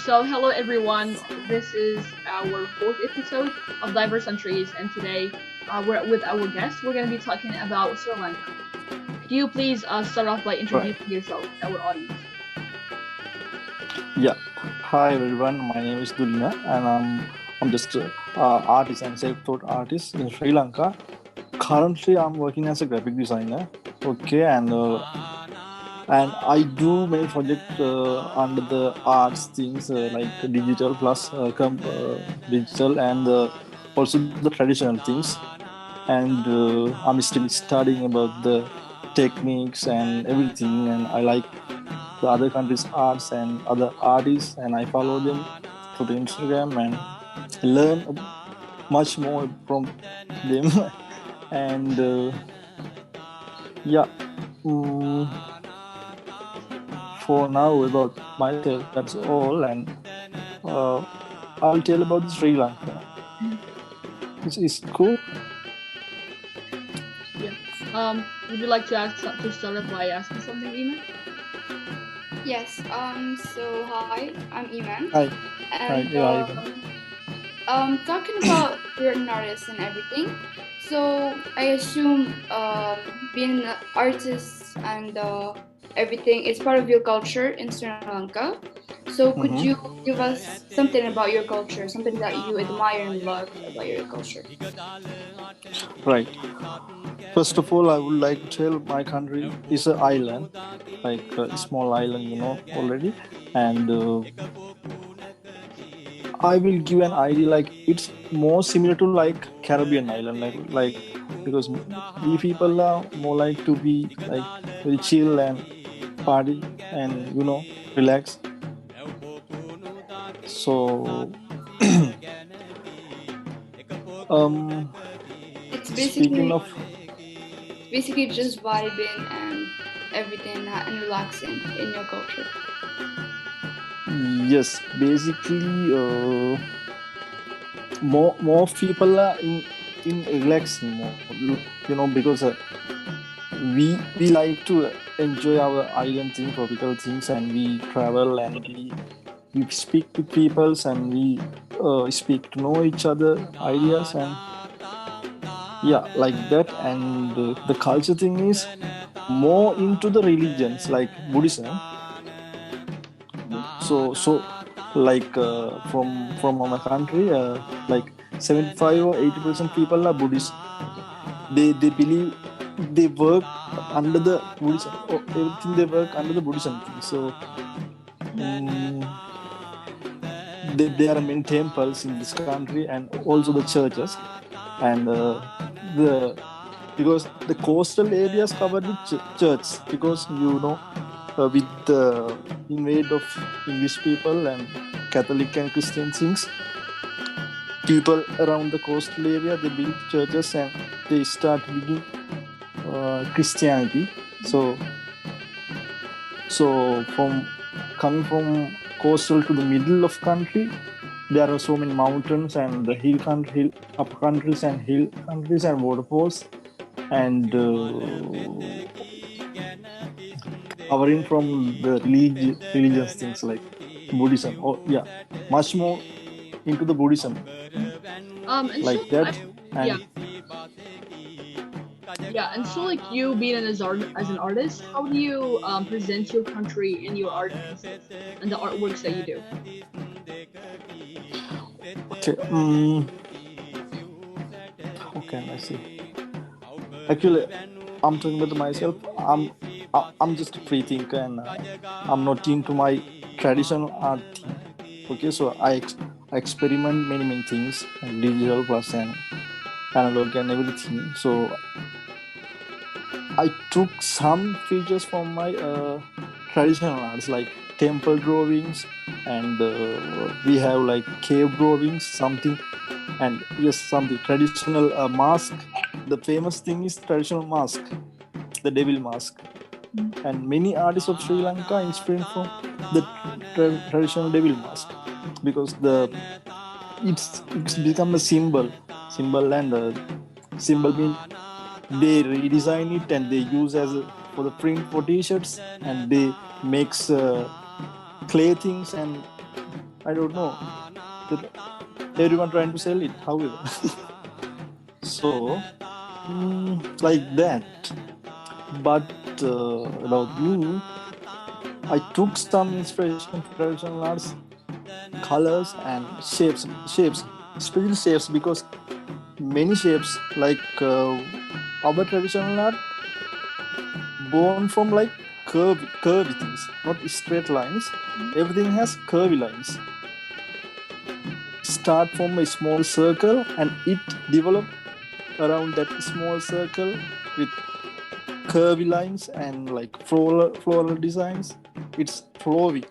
Hello everyone. This is our fourth episode of Diversuntries, and today we're with our guest. We're going to be talking about Sri Lanka. Could you please start off by Right. introducing yourself to our audience? Yeah. Hi everyone. My name is Dulina, and I'm just a artist and self-taught artist in Sri Lanka. Currently, I'm working as a graphic designer. Okay, and I do many projects under the arts things like digital plus digital and also the traditional things. And I'm still studying about the techniques and everything, and I like the other countries' arts and other artists, and I follow them through the Instagram and learn much more from them. and yeah, mm, for now about myself, that's all. And uh, I'll tell about Sri Lanka. Mhm. It's cool. Yeah. Would you like to start off by asking something, Iman? Yes. So hi, I'm Iman, Hi, hi, and yeah, Ivan. talking about you're an artist and everything. So I assume being an artist and everything is part of your culture in Sri Lanka. So could you Mm-hmm. give us something about your culture, something that you admire and love about your culture? Right. First of all, I would like to tell my country is an island, like a small island, already. And I will give an idea like it's more similar to like Caribbean island, like because we people are more like to be like very chill and party and relax. So um It's speaking basically of basically just vibing and everything and relaxing in your culture. yes, basically more people are in relaxing more, because we like to enjoy our island thing, tropical things, and we travel and we speak with peoples and we speak to know each other ideas and yeah, like that. And the culture thing is more into the religions like Buddhism. So like from our country, like 75 or 80% people are Buddhist. They believe they work under the Buddhism, or everything they work under the Buddhism thing. So um, there are many temples in this country and also the churches. And the because the coastal areas covered with church, because with the invade of English people and Catholic and Christian things, people around the coastal area they build churches and they start bringing Christianity. So from coming from coastal to the middle of country, there are so many mountains and the hill upper countries and hill countries and waterfalls, and covering from the religious things like Buddhism. Oh yeah, much more into the Buddhism And like that. yeah, And yeah, and so like you being as an artist, how do you present your country in your art pieces and the artworks that you do? okay, how can I say? Actually, I'm talking about myself. I'm just a free thinker, and I'm not into my traditional art thing. Okay, so I experiment many things, like digital plus and analog and everything. So I took some features from my traditional arts, like temple drawings, and we have like cave drawings, something, and yes, something traditional mask. The famous thing is traditional mask, the devil mask, and many artists of Sri Lanka inspired from the traditional devil mask, because the it's become a symbol, and symbol mean they redesign it and they use as for the print for t-shirts, and they makes clay things and I don't know. The- Everyone trying to sell it, however. So, like that. But about me, I took some inspiration from traditional arts, colors and shapes, especially shapes because many shapes like our traditional art born from like curvy things, not straight lines. Everything has curvy lines. Start from a small circle and it develop around that small circle with curvy lines and like floral designs. It's flowy.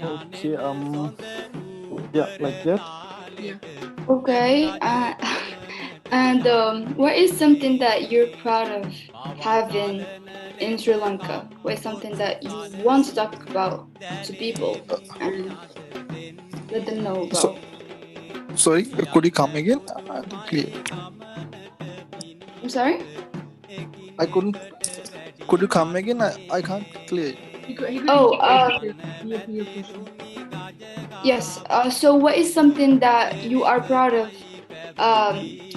Okay, yeah, like that. Yeah. Okay. And what is something that you're proud of having in Sri Lanka? What is something that you want to talk about to people and let them know So about? sorry, could you come again? I didn't clear. I'm sorry? I couldn't. Could you come again? I can't clear it. He couldn't Oh, hear your question. yes. So, what is something that you are proud of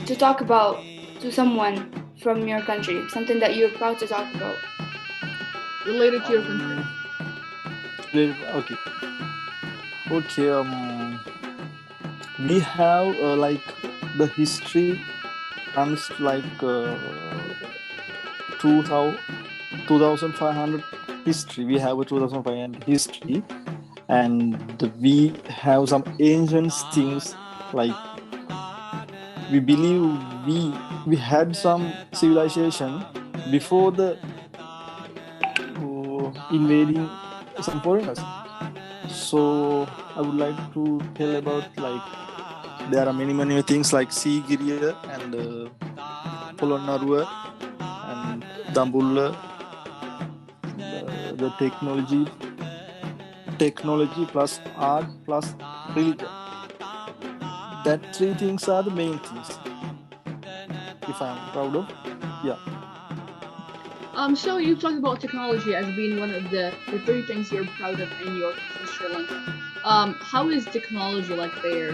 to talk about to someone from your country? Something that you're proud to talk about? Related to your country. Um, okay, okay. We have like the history runs like 2000, 2500 history. We have a 2500 history, and we have some ancient things like we believe we had some civilization before the invading some foreigners. So I would like to tell about like there are many things like Sigiriya and Polonnaruwa and Dambulla, the technology plus art plus religion. That three things are the main things. If I'm proud of, yeah. So you talked about technology as being one of the three things you're proud of in your country, Sri Lanka. How is technology like there?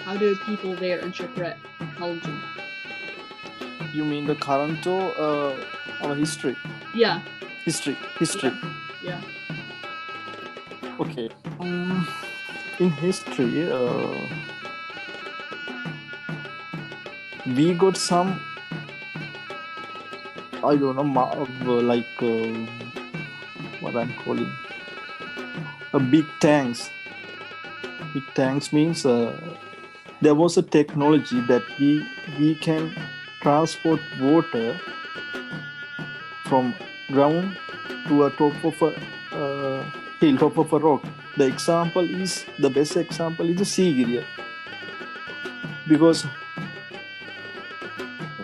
How do people there interpret technology? You mean the current or our history? Yeah, History. yeah, yeah. Okay. In history, we got some I don't know like what I'm calling a big tanks. Big tanks means there was a technology that we can transport water from ground to a top of a hill, top of a rock. The best example is the Sigiriya because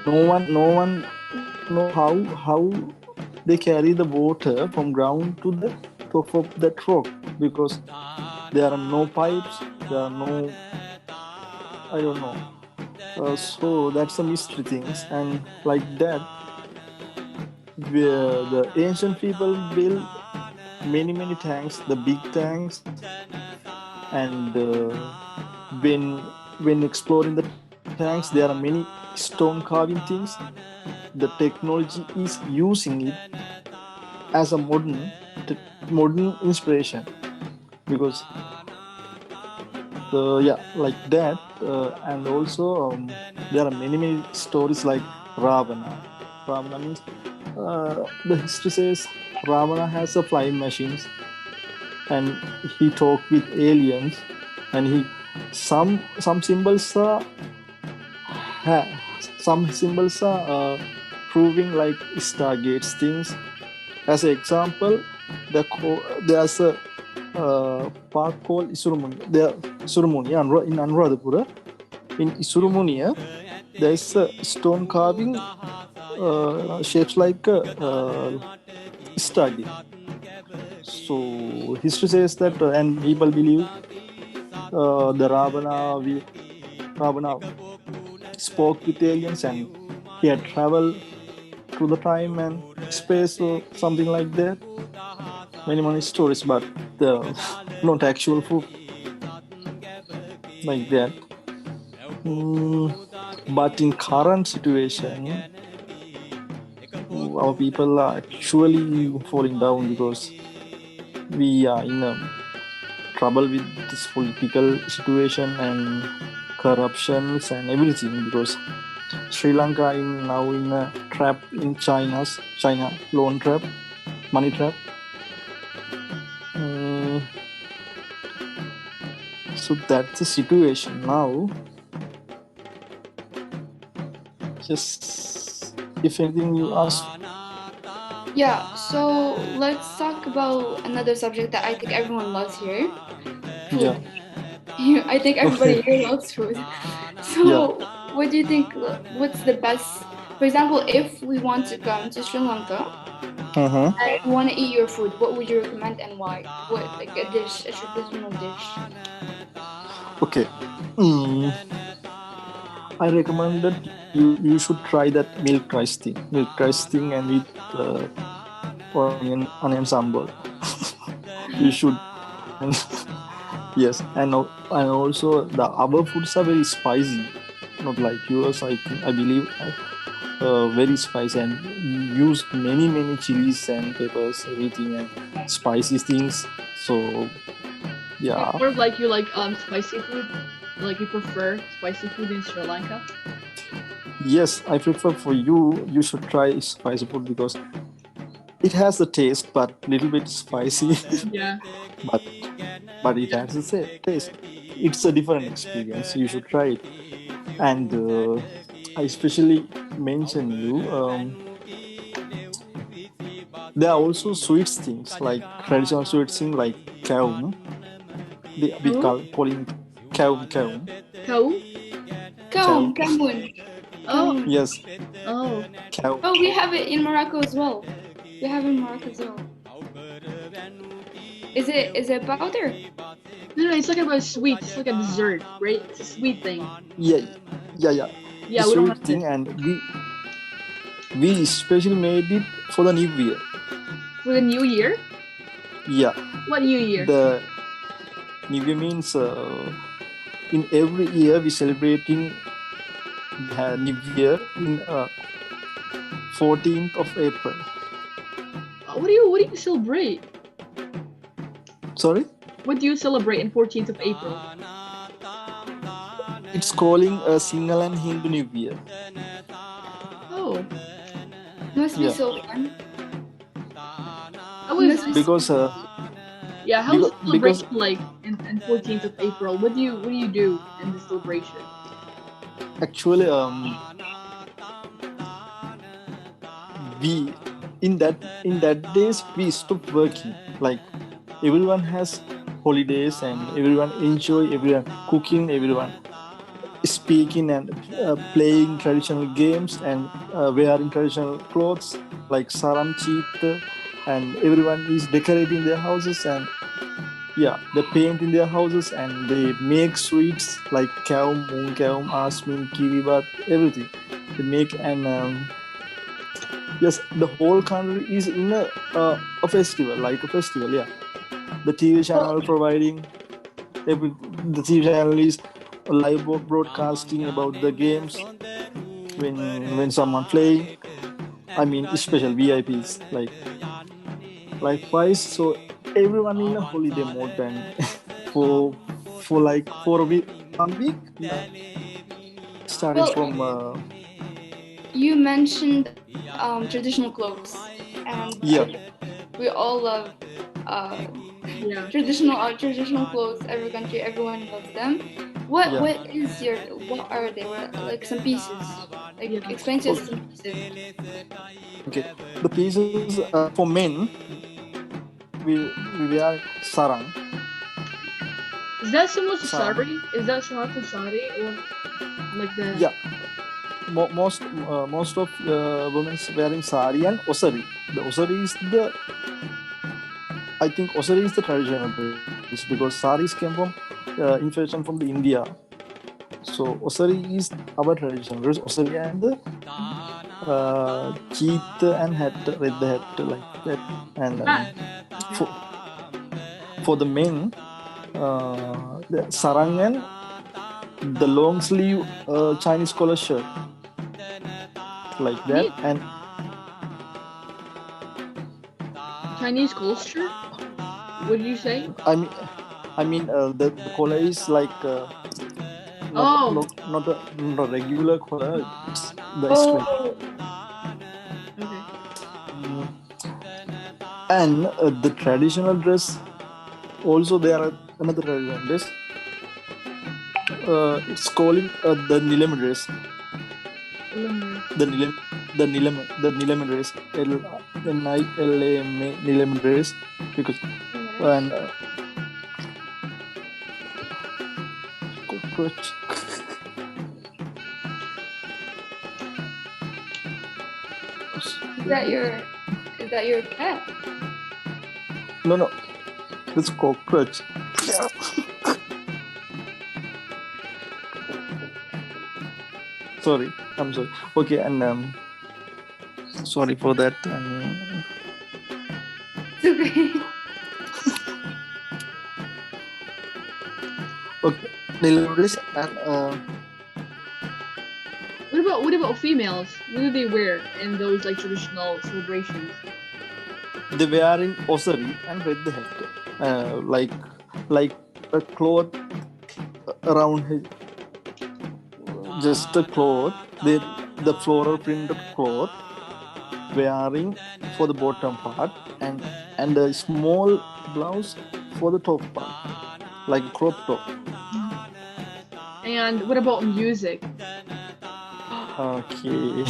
no one know how they carry the water from ground to the top of that rock because there are no pipes, there are no I don't know. So that's the mystery things, and like that, where the ancient people built many tanks, the big tanks, and when exploring the tanks, there are many stone carving things. The technology is using it as a modern inspiration because yeah, like that, and also there are many stories like Ravana. Ravana means the history says Ravana has a flying machines and he talked with aliens and he some symbols are some symbols are proving like stargates things. As an example, there's a park called Isurumuni. There, Isurumuni in Anuradhapura. In Isurumuni, there is a stone carving shapes like a stargate. So history says that, and people believe the Ravana spoke with aliens and he had traveled through the time and space or something like that. Many stories, but the not actual food like that. Mm, but in current situation, our people are actually falling down because we are in a trouble with this political situation and corruptions and everything because Sri Lanka in now in a trap in China loan trap, money trap. Mm, so that's the situation now. Just if anything you ask, Yeah, so let's talk about another subject that I think everyone loves here, yeah, food. I think everybody okay, here loves food. yeah, So, what do you think? What's the best? For example, if we want to come to Sri Lanka uh-huh. and we want to eat your food, what would you recommend and why? What, like a dish, a traditional dish? Okay. Mm, I recommend that you should try that milk rice thing, and with onion sambal. You should, and yes, and also the other foods are very spicy, not like yours. I believe very spicy and use many chilies and peppers, everything and spicy things. So So yeah, it's more of like you like spicy food, like you prefer spicy food in Sri Lanka. yes, I prefer for you. You should try spicy food because it has the taste, but little bit spicy. Yeah. but but it has the taste. It's a different experience. You should try it. And I especially mention you. There are also sweets things like traditional sweets thing like kaum. We Oh, calling kaum. cow. Kaum, Kaum. kamun, Oh, kamun. Yes, oh. kaum. Oh, we have it in Morocco as well. We have it in Morocco as well. Is it powder? No, no, it's like about sweet. It's like a dessert, right? It's a sweet thing. Yeah, yeah. Yeah, It's we don't sweet have thing, it. and we especially made it for the New Year. For the New Year? Yeah, What New Year? the New Year means in every year we celebrating New Year in 14th of April. What do you celebrate? Sorry, What do you celebrate in 14th of April? it's calling a Sinhala and Hindu New Year. Oh, Must be Yeah, so fun. how It is must be so because yeah? How's the because celebration like in 14th of April? What do you do in the celebration? actually we in that days we stop working, like everyone has holidays and everyone enjoy, everyone cooking, everyone speaking and playing traditional games and wearing traditional clothes like saram cheat, and everyone is decorating their houses, and yeah, they paint in their houses and they make sweets like kaum, moon kaum, asmin, kiwi, but everything they make. And yes, the whole country is in a festival, like a festival. Yeah, the TV well, channel providing the TV channel is live broadcasting about the games when someone playing. I mean, special VIPs like likewise. So everyone in a holiday mode, and for like for a week, 1 week. Yeah, starting well, from you mentioned traditional clothes, and I yeah, think we all love uh, Yeah. traditional clothes. Every country, everyone loves them. What yeah. what is your what are they? What, like some pieces? Like Yeah. explain to us Okay, some pieces. okay. The pieces for men, we wear sarang, Is that similar to sarang. sari? Is that similar to sari or like the? Yeah, most of women's wearing sari and osari. The osari is the I think osari is the traditional dress because saris came from inflation from the India. So osari is our traditional dress. Osari and the cheat and hat, red hat like that. And Ah, okay. for for the men, the sarang and the long sleeve Chinese collar shirt like I that, mean, and Chinese culture. What did you say? I mean, the collar is like not Oh, not not a regular collar. It's the straight. Oh, okay. Mm. And the traditional dress also there are another traditional dress. It's calling the nilam dress. Lemurs. The nilam the nilam dress. Nila nilam dress because nice. and cockroach. Is that your pet? No, it's cockroach. Sorry, I'm sorry. Okay, and sorry for that. And It's okay. okay, nilam dress and What about females? What do they wear in those like traditional celebrations? they wearing osari and red hat, like a cloth around his, just a cloth. The floral printed cloth wearing for the bottom part and a small blouse for the top part, like a crop top. And what about music? Okay,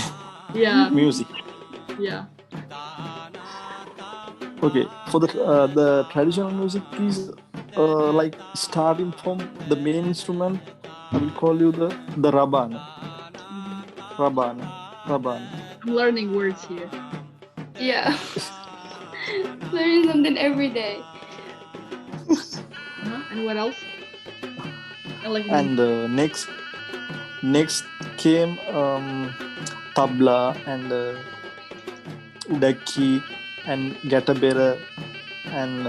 Yeah, music. yeah. Okay, for the traditional music is like starting from the main instrument. I will call you the rabana, Mhm. rabana, rabana. I'm learning words here. Yeah, learning something every day. And what else? And like And next came tabla and udaki and gatabera and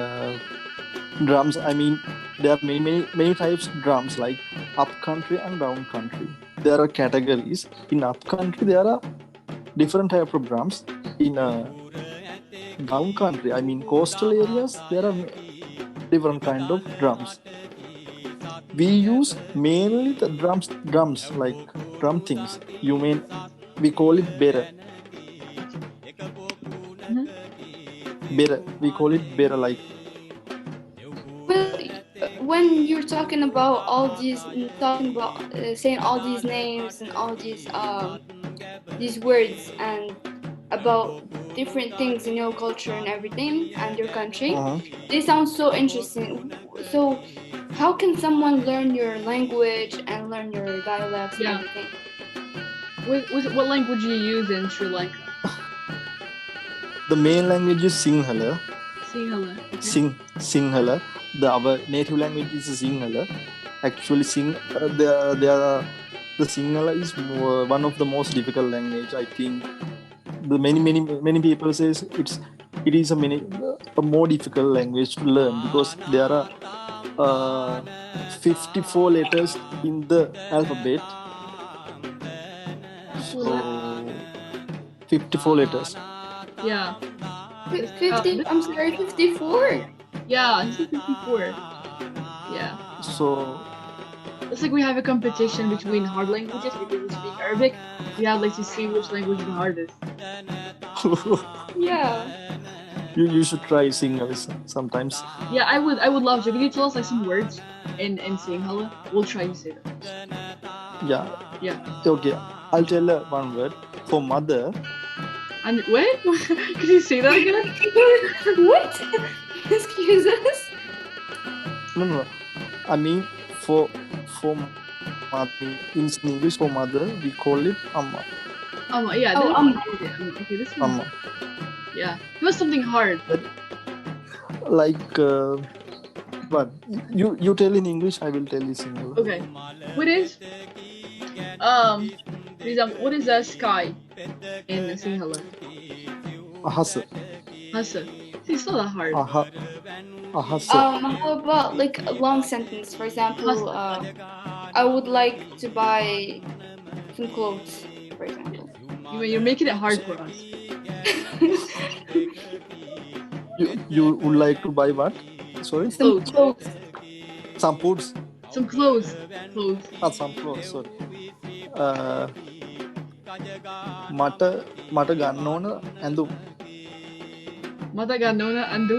drums. I mean, there are many types of drums like up country and down country. There are categories. In up country, there are different type of drums. In down country, I mean coastal areas, there are different kind of drums. We use mainly the drums like drum things. You mean we call it bera, Mhm. bera. We call it bera like Well, when you're talking about saying all these names and all these words and about different things in your culture and everything and your country, uh-huh. they sound so interesting. So, how can someone learn your language and learn your dialects and Yeah. everything? What language do you use in Sri Lanka? The main language is Sinhala. Sinhala. Okay. Sinhala. Our native language is Sinhala. Actually, the Sinhala is one of the most difficult language. I think the many people says it is a more difficult language to learn because there are 54 letters in the alphabet. People let. So 54 letters. Yeah. Fifty. This, I'm sorry, 54. yeah. He said 54. Yeah. So It's like we have a competition between hard languages because we speak Arabic. We have like to see which language is the hardest. Yeah. you should try Sinhala sometimes. Yeah, I would love to. Can you tell us like some words in Sinhala? We'll try to say them. Yeah. Yeah. Okay. I'll tell one word for mother. And what? Can you say that again? What? Excuse us. No. I mean for in English for mother we call it amma. Yeah. Oh, Okay, this one. Amma. Yeah. It was something hard. That, like what you tell in English, I will tell in Sinhala. Okay. What is for example, what is a sky in Sinhala? Ahasa. Hasa. It's not that hard. Aha, ahasa. How about like a long sentence? For example, Hasa. I would like to buy some clothes, for example. You're making it hard for us. You would like to buy what? Sorry, Some Clothes. clothes. some foods. Some clothes. Clothes. Some clothes. Sorry. Uh, මට මට ගන්න ඕන ඇඳුම්. Mataganona andu.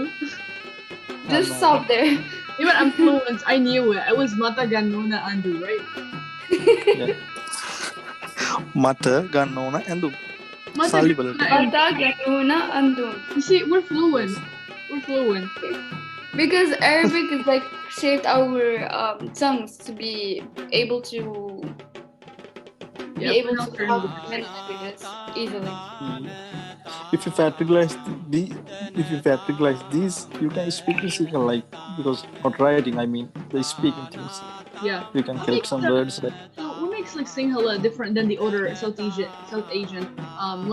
Just අන්න stop there. Even I'm fluent. I knew it. I was Mataganona andu, right? yeah. මට ගන්න ඕන ඇඳුම්. සල්ලි වලට. Mataganona andu. Mata ganuna andun. You see, we're fluent. We're fluent. Because Arabic is like shaped our tongues to be able to Yeah, able pronounce to your have English. many languages easily. If you categorize if you categorize these, you can speak in single like because not writing. I mean, the speaking things. Yeah. You can What correct makes some the- words. Like, So what makes like Sinhala different than the other South Asian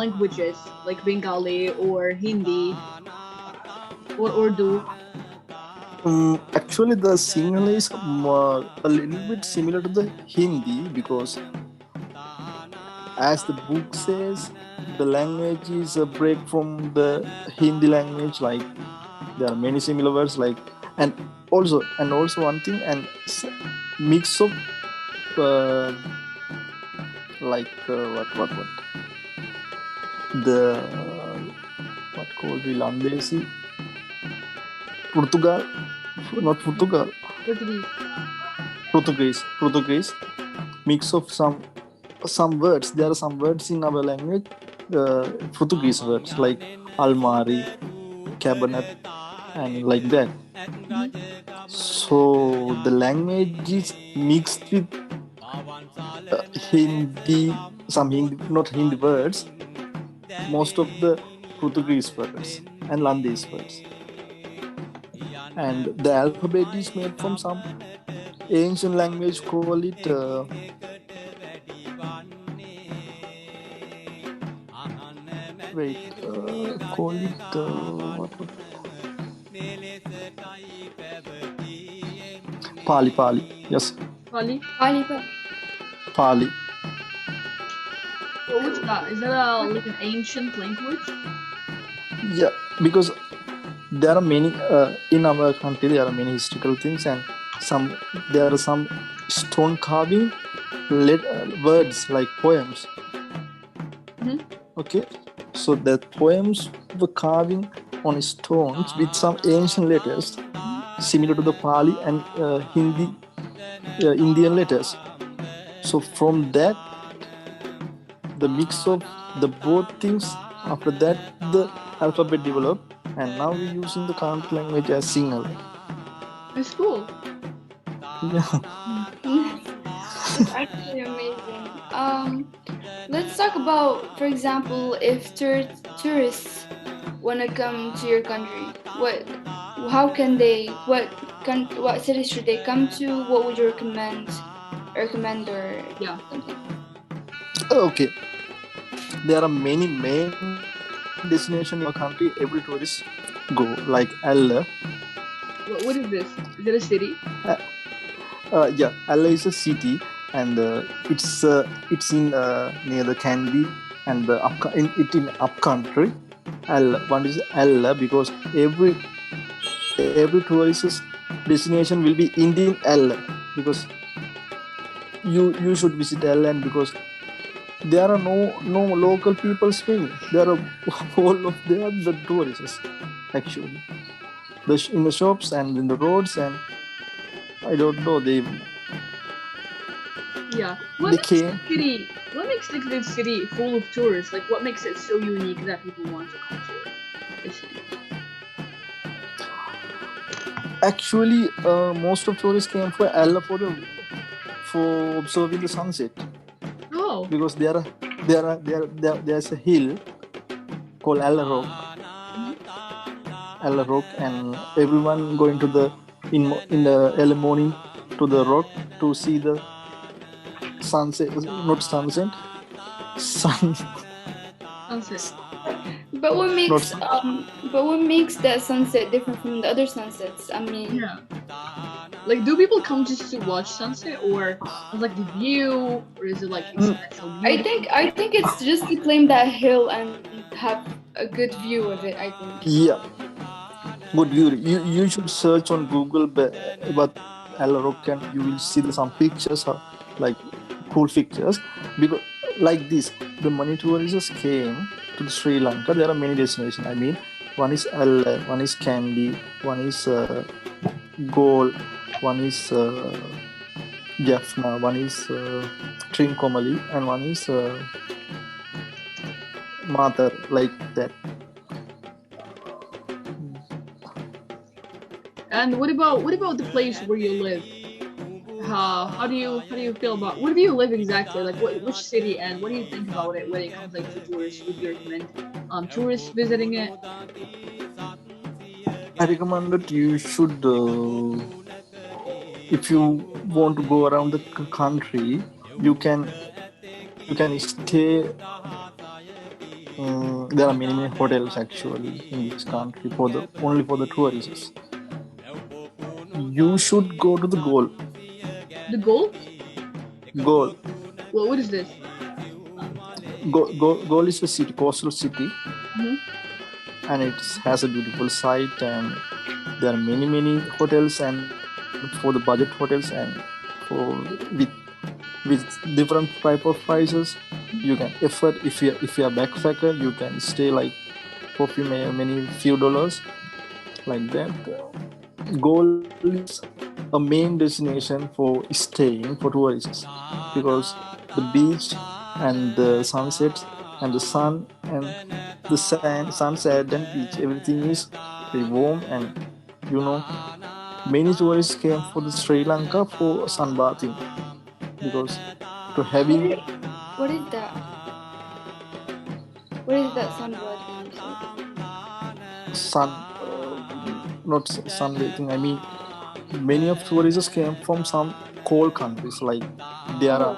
languages like Bengali or Hindi or Urdu? actually, the Sinhala is a little bit similar to the Hindi because, as the book says, the language is a break from the Hindi language. Like there are many similar words. Like and also one thing and mix of like what the what called the Landesi Portugal, not Portugal, Portuguese. Portuguese mix of some words. There are some words in our language, Portuguese words like almari, cabinet, and like that. So the language is mixed with Hindi, some Hindi, not Hindi words, most of the Portuguese words and Landese words. And the alphabet is made from some ancient language, call it call it what? Pali. Yes, Pali. Pali. What's that? Is that like an ancient language? Yeah, because there are many in our country. There are many historical things, and there are some stone carving words like poems. Mhm. Okay, so the poems were carving on stones with some ancient letters similar to the Pali and Hindi Indian letters. So from that, the mix of the both things, after that the alphabet developed, and now we're using the current language as Sinhala. It's cool. Yeah. It's actually amazing. Let's talk about, for example, if tourists want to come to your country, how can they? What cities should they come to? What would you recommend or Yeah. something? Okay. There are many main destinations in our country. Every tourist go like Allah. What is this? Is it a city? Yeah, Allah is a city, and it's in near the Kandy and the in up country. Allah, one is Allah because every tourist's destination will be Indian Allah because you should visit Allah, and because there are no local people staying. There are all of they are the tourists actually. In the shops and in the roads, and I don't know Yeah. they came. What makes like this city full of tourists? Like, what makes it so unique that people want to come to this city? Actually, most of tourists came for Allah for observing the sunset Oh. because there's a hill called Allah Rock, and everyone going to the in the early morning to the rock to see the sunset, not sunset, sun. Sunset. But what Not makes that sunset different from the other sunsets? I mean, Yeah. Like, do people come just to watch sunset, or is like the view, or is it like its mm, natural beauty? I think it's just to claim that hill and have a good view of it. I think. yeah, good view. You should search on Google about El Rock and you will see some pictures, like cool pictures. Because like this, the money tourists came to Sri Lanka. There are many destinations. I mean, one is L, one is Kandy, one is Goal, one is Jaffna, one is Trincomalee, and one is Mathar, like that. And what about the place where you live? How do you feel about where do you live exactly? Like which city, and what do you think about it when it comes like to tourists? Would you recommend tourists visiting it? I recommend that you should, if you want to go around the country, you can you can stay. There are many hotels actually in this country for the only for the tourists. You should go to the goal. The goal? Goal. What is this? Goal is a city, coastal city, Hmm. and it has a beautiful site. And there are many hotels, and for the budget hotels, and for with different type of prices, you can afford. If you are backpacker, you can stay like for many few dollars like that. Goal is a main destination for staying for tourists because the beach and the sunsets and the sun and the sunset and beach, everything is very warm. And you know, many tourists came for the Sri Lanka for sunbathing because to What having is, what is that? What is that sunbathing you said? sun, not sunbathing. I mean, many of tourists came from some cold countries, like they are Oh,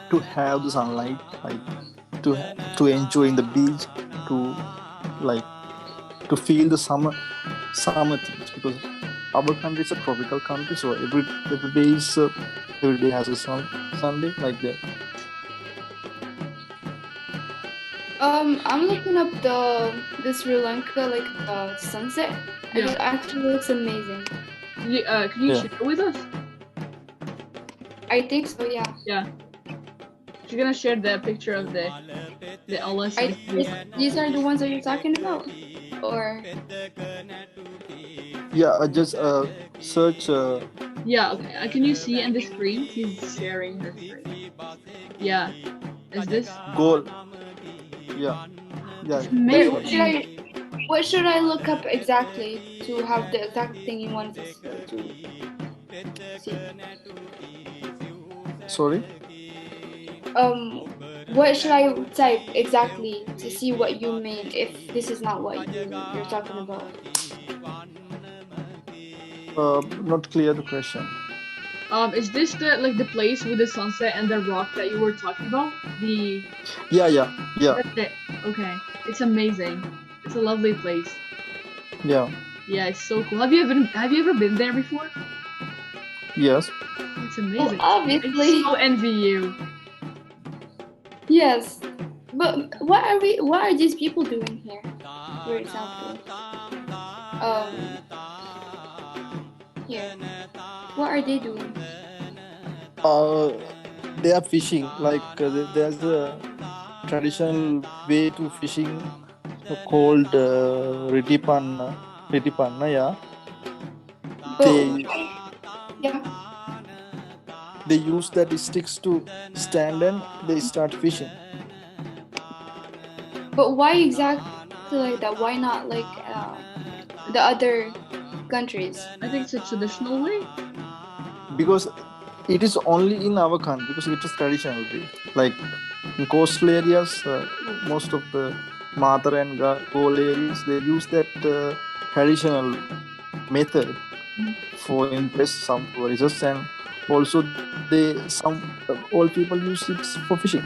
to have the sunlight, like to enjoy in the beach, to like to feel the summer things because our country is a tropical country, so every day is every day has a Sunday like that. I'm looking up the Sri Lanka like sunset, and Yeah. it actually looks amazing. Can you Yeah, share it with us? I think so. Yeah. Yeah. She's gonna share the picture of the LS sunset view. These are the ones that you're talking about, or yeah. I just search Yeah. Okay. Can you see in the screen? She's sharing her screen. Yeah. Is this? goal. Yeah, yeah, It's where that's right. amazing. what should I look up exactly to have the exact thing you wanted to see? Sorry. Um, what should I type exactly to see what you mean if this is not what you're talking about? Not clear the question. Is this the place with the sunset and the rock that you were talking about? The Yeah. That's it. Okay. It's amazing. It's a lovely place. Yeah. Yeah, it's so cool. Have you ever been there before? Yes. It's Well, amazing. I obviously, so envy you. yes. But what are these people doing here? For example, um, here. What are they doing? Uh, they are fishing. Like there's a traditional way to fishing called ritipanna. Ritipanna, yeah. But They yeah, they use that sticks to stand and they start fishing but why exactly like that? Why not like the other countries? I think it's a traditional way. because it is only in our country because it is traditional way. Like in coastal areas, most of the Madar and Goal areas they use that traditional method Mhm. for impress some tourists, and also they some all people use it for fishing.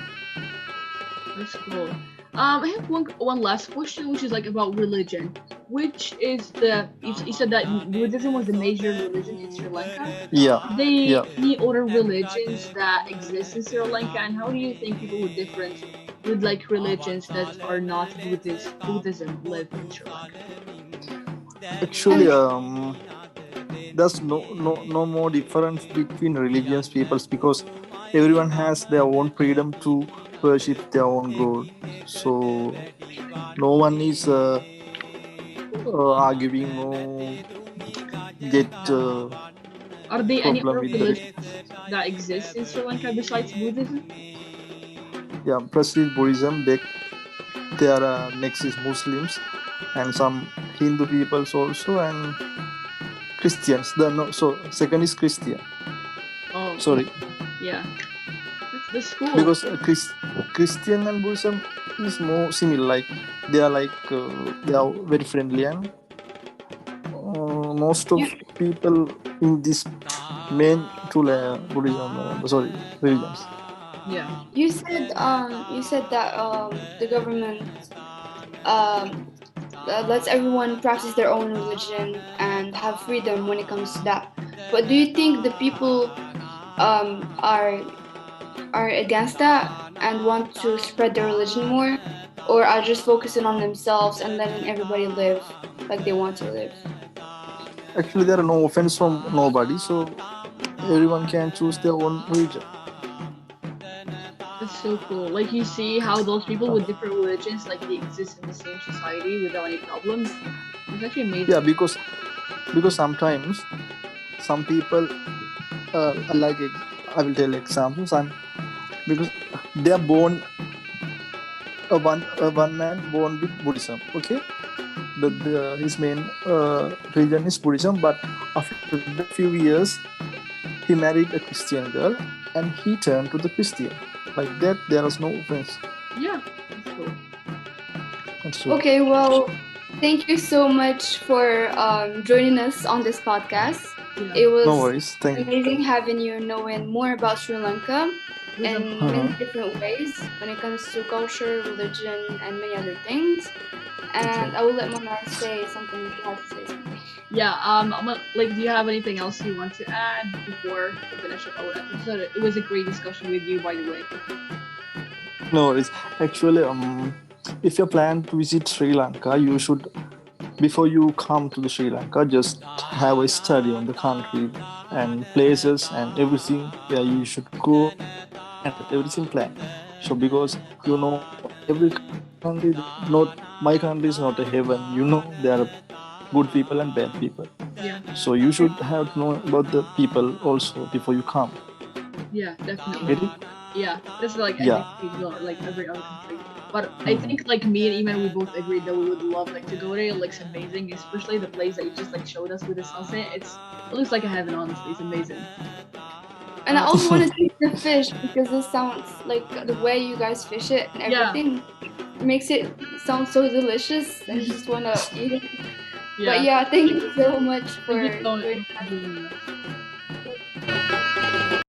That's cool. I have one last question, which is like about religion. Which is you said that Buddhism was the major religion in Sri Lanka. Yeah, Are there yeah. any other religions that exist in Sri Lanka, and how do you think people with different with like religions that are not Buddhism live in Sri Lanka? Actually, And there's no more difference between religious peoples because everyone has their own freedom to worship their own god. So no one is arguing, no get Are there any problem other with the religions that exist in Sri Lanka besides Buddhism? yeah. First is Buddhism. There are next is Muslims and some Hindu peoples also and Christians. The no, so second is Christian. Oh, Sorry, yeah, that's cool. because Christian and Buddhism is more similar. Like they are very friendly and most of you people in this main two Buddhism. Sorry, religions. Yeah, you said that the government um lets everyone practice their own religion and have freedom when it comes to that. But do you think the people um are are against that and want to spread their religion more, or are just focusing on themselves and letting everybody live like they want to live? Actually, there are no offense from nobody, so everyone can choose their own religion. that's so cool. Like you see how those people with different religions like they exist in the same society without any problems. It's actually Yeah, amazing. because sometimes some people like I will tell examples and because they are born one man born with Buddhism. Okay, his main religion is Buddhism, but after the few years he married a Christian girl and he turned to the Christian. Like that, there is no offense. Yeah, that's cool. That's true. Okay, well, thank you so much for joining us on this podcast. Yeah, It No was worries. Thank you. amazing having you knowing more about Sri Lanka it was in many Uh-huh. different ways when it comes to culture, religion, and many other things. Okay. And I will let Monar say something if you have to say something. yeah. Like, do you have anything else you want to add before we finish up our episode? It was a great discussion with you, by the way. No worries. Actually, if you plan to visit Sri Lanka, you should before you come to the Sri Lanka, just have a study on the country and places and everything where you should go and everything planned. So because you know every country, not my country is not a heaven. You know there are good people and bad people. Yeah, So you should have to know about the people also before you come. yeah, definitely. Get it? Yeah, that's like every Yeah. region or like every other country. But I Mhm. think like me and Iman, we both agreed that we would love like to go there. It looks amazing, especially the place that you just like showed us with the sunset. It looks like a heaven. Honestly, it's amazing. And I Uh, also want to taste the fish because it sounds like the way you guys fish it and yeah, everything makes it sound so delicious and you just want to eat it. But yeah. yeah, thank you so much Thank you for so much joining for us. joining us.